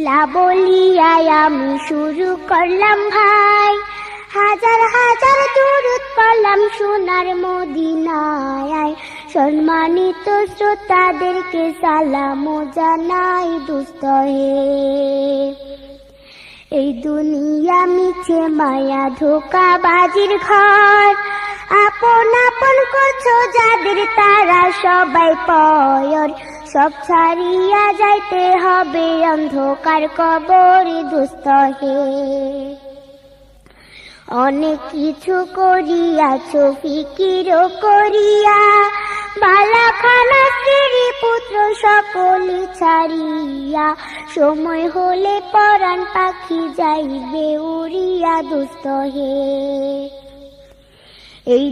লা বলিয়ায় আমি শুরু করলাম ভাই, হাজার হাজার দুরূদ পড়লাম সোনার মদিনায়। সম্মানিত শ্রোতাদেরকে সালাম জানাই দোস্ত হে। এই দুনিয়া মিছে মায়া ধোঁকাবাজির ঘর, আপন আপন করছো যাদের তারা সবাই পয়র। সব ছাড়িয়া যাইতে হবে অন্ধকার কবরে দোস্ত হে। অনেক কিছু করিয়াছো ফিকির করিয়া, বালাখানা স্ত্রী পুত্র সকলে ছাড়িয়া, সময় হলে পরাণ পাখি যাইবে উড়িয়া দোস্ত হে। এই